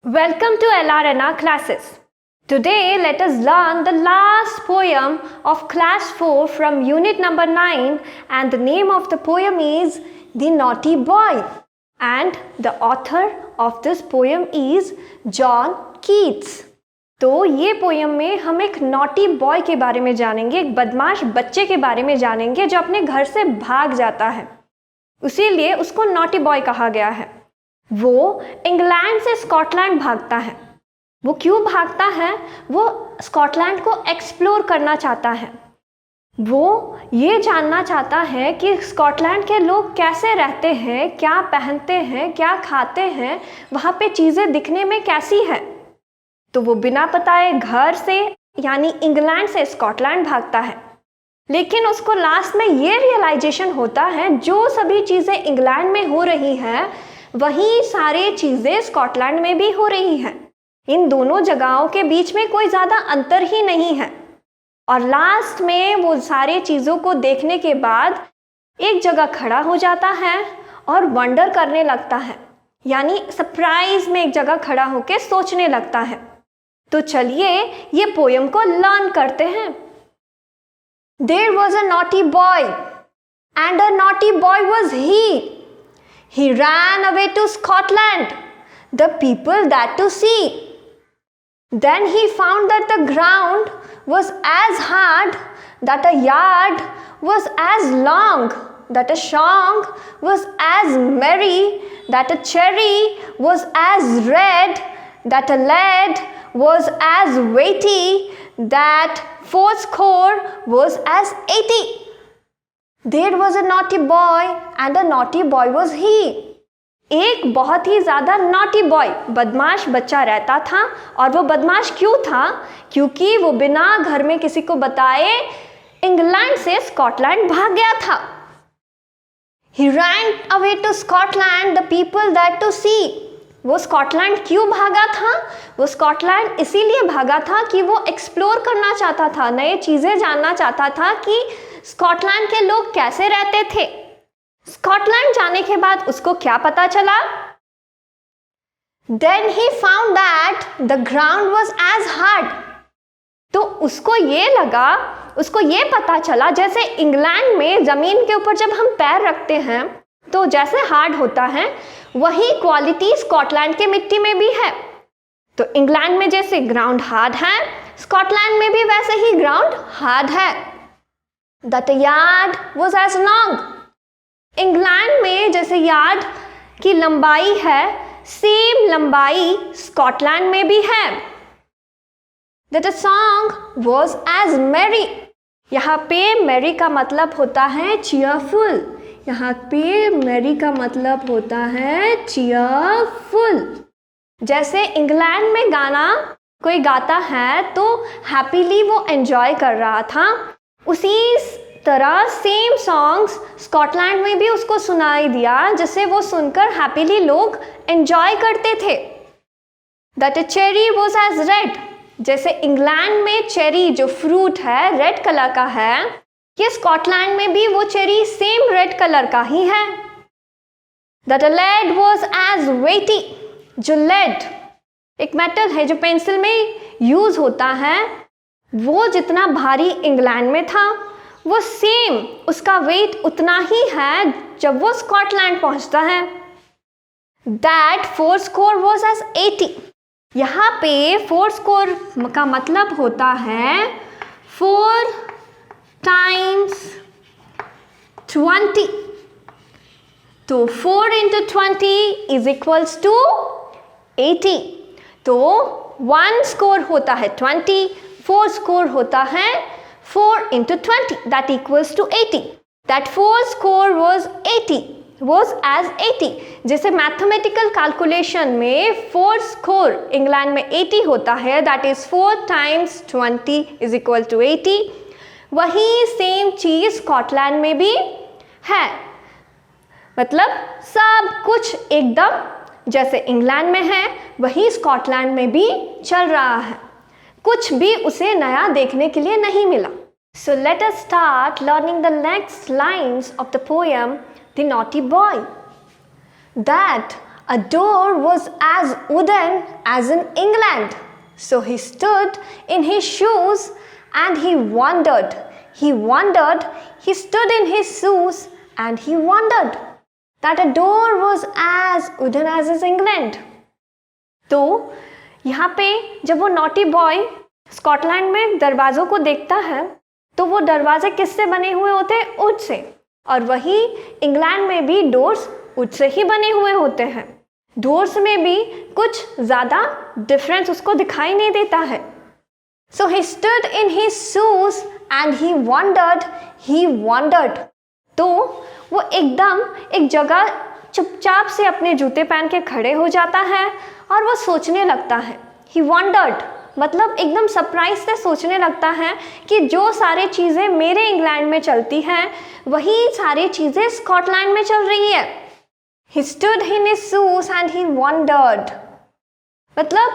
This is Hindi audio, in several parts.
Welcome to LRNR classes. Today let us learn the last poem of class 4 from unit number 9, and the name of the poem is The Naughty Boy, and the author of this poem is John Keats. तो ये पोयम में हम एक नॉटी बॉय के बारे में जानेंगे, एक बदमाश बच्चे के बारे में जानेंगे जो अपने घर से भाग जाता है, इसीलिए उसको नॉटी बॉय कहा गया है। वो इंग्लैंड से स्कॉटलैंड भागता है। वो क्यों भागता है? वो स्कॉटलैंड को एक्सप्लोर करना चाहता है। वो ये जानना चाहता है कि स्कॉटलैंड के लोग कैसे रहते हैं, क्या पहनते हैं, क्या खाते हैं, वहाँ पे चीज़ें दिखने में कैसी है। तो वो बिना बताए घर से यानी इंग्लैंड से स्कॉटलैंड भागता है, लेकिन उसको लास्ट में ये रियलाइजेशन होता है जो सभी चीज़ें इंग्लैंड में हो रही हैं वही सारी चीज़ें स्कॉटलैंड में भी हो रही हैं। इन दोनों जगहों के बीच में कोई ज़्यादा अंतर ही नहीं है। और लास्ट में वो सारी चीज़ों को देखने के बाद एक जगह खड़ा हो जाता है और वंडर करने लगता है, यानी सरप्राइज में एक जगह खड़ा होकर सोचने लगता है। तो चलिए ये पोयम को लर्न करते हैं। There was a naughty boy, and a naughty boy was he. He ran away to Scotland, the people that to see. Then he found that the ground was as hard, that a yard was as long, that a song was as merry, that a cherry was as red, that a lead was as weighty, that fourscore was as 80. There was a naughty boy, and a naughty boy was he. एक बहुत ही ज़्यादा नॉटी बॉय बदमाश बच्चा रहता था, और वो बदमाश क्यों था? क्योंकि वो बिना घर में किसी को बताए इंग्लैंड से स्कॉटलैंड भाग गया था। He ran away to Scotland, the people that to see. वो स्कॉटलैंड क्यों भागा था? वो स्कॉटलैंड इसीलिए भागा था कि वो एक्सप्लोर करना चाहता था, नए चीज़ें जानना चाहता था कि स्कॉटलैंड के लोग कैसे रहते थे। स्कॉटलैंड जाने के बाद उसको क्या पता चला? Then he found that the ground was as hard. तो उसको ये पता चला जैसे इंग्लैंड में ज़मीन के ऊपर जब हम पैर रखते हैं तो जैसे हार्ड होता है, वही क्वालिटी स्कॉटलैंड के मिट्टी में भी है। तो इंग्लैंड में जैसे ग्राउंड हार्ड है, स्कॉटलैंड में भी वैसे ही ग्राउंड हार्ड है। That a yard was as long. England में जैसे यार्ड की लंबाई है, सेम लंबाई स्कॉटलैंड में भी है। That a song was as merry. यहाँ पे merry का मतलब होता है cheerful. यहाँ पे merry का मतलब होता है cheerful. जैसे इंग्लैंड में गाना कोई गाता है तो हैप्पीली वो एंजॉय कर रहा था, उसी तरह सेम सॉन्ग्स स्कॉटलैंड में भी उसको सुनाई दिया, जिसे वो सुनकर हैप्पीली लोग एंजॉय करते थे। That a cherry was as red. जैसे इंग्लैंड में चेरी जो फ्रूट है रेड कलर का है, ये स्कॉटलैंड में भी वो चेरी सेम रेड कलर का ही है। That a lead was as weighty. जो लेड एक मेटल है जो पेंसिल में यूज होता है, वो जितना भारी इंग्लैंड में था वो सेम उसका वेट उतना ही है जब वो स्कॉटलैंड पहुंचता है। That fourscore was as 80. यहाँ पे fourscore का मतलब होता है 4 times 20. तो 4 into 20 is equals to 80. तो 1 score होता है 20, 4 score होता है 4 into 20, that equals to 80. That 4 score was as 80. जैसे मैथमेटिकल कैलकुलेशन में 4 score इंग्लैंड में 80 होता है, that is 4 times 20 is equal to 80. वही सेम चीज़ स्कॉटलैंड में भी है, मतलब सब कुछ एकदम जैसे इंग्लैंड में है वही स्कॉटलैंड में भी चल रहा है, कुछ भी उसे नया देखने के लिए नहीं मिला। So let us start learning the next lines of the poem The Naughty Boy. That A door was as wooden as in England. So he stood in his shoes and he wondered. He stood in his shoes and he wondered that a door was as wooden as in England. तो यहाँ पे जब वो नॉटी बॉय स्कॉटलैंड में दरवाज़ों को देखता है तो वो दरवाजे किससे बने हुए होते हैं? Would say. और वही इंग्लैंड में भी डोर्स वुड से ही बने हुए होते हैं। डोर्स में भी कुछ ज़्यादा डिफरेंस उसको दिखाई नहीं देता है। So he stood in his shoes and he wondered. तो वो एकदम एक जगह चुपचाप से अपने जूते पहन के खड़े हो जाता है और वो सोचने लगता है। ही वंडर्ड मतलब एकदम सरप्राइज से सोचने लगता है कि जो सारी चीज़ें मेरे इंग्लैंड में चलती हैं वही सारी चीज़ें स्कॉटलैंड में चल रही है। He stood in his shoes and he wondered। मतलब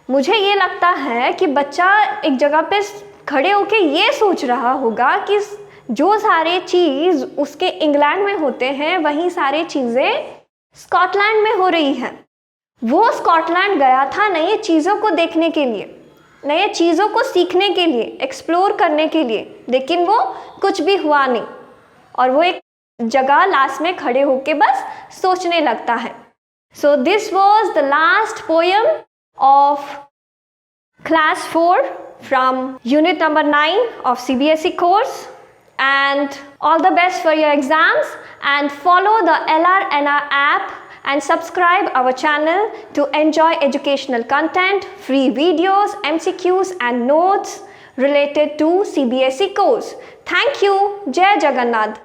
मुझे ये लगता है कि बच्चा एक जगह पे खड़े होके ये सोच रहा होगा कि जो सारे चीज़ उसके इंग्लैंड में होते हैं वही सारी चीज़ें स्कॉटलैंड में हो रही हैं। वो स्कॉटलैंड गया था नई चीज़ों को देखने के लिए, नए चीज़ों को सीखने के लिए, एक्सप्लोर करने के लिए, लेकिन वो कुछ भी हुआ नहीं और वो एक जगह लास्ट में खड़े होके बस सोचने लगता है। So this was the last poem of class 4 from unit number 9 of CBSE course and all the best for your exams and follow the LRNR app and subscribe our channel to enjoy educational content, free videos, MCQs and notes related to CBSE course. Thank you. Jai Jagannath.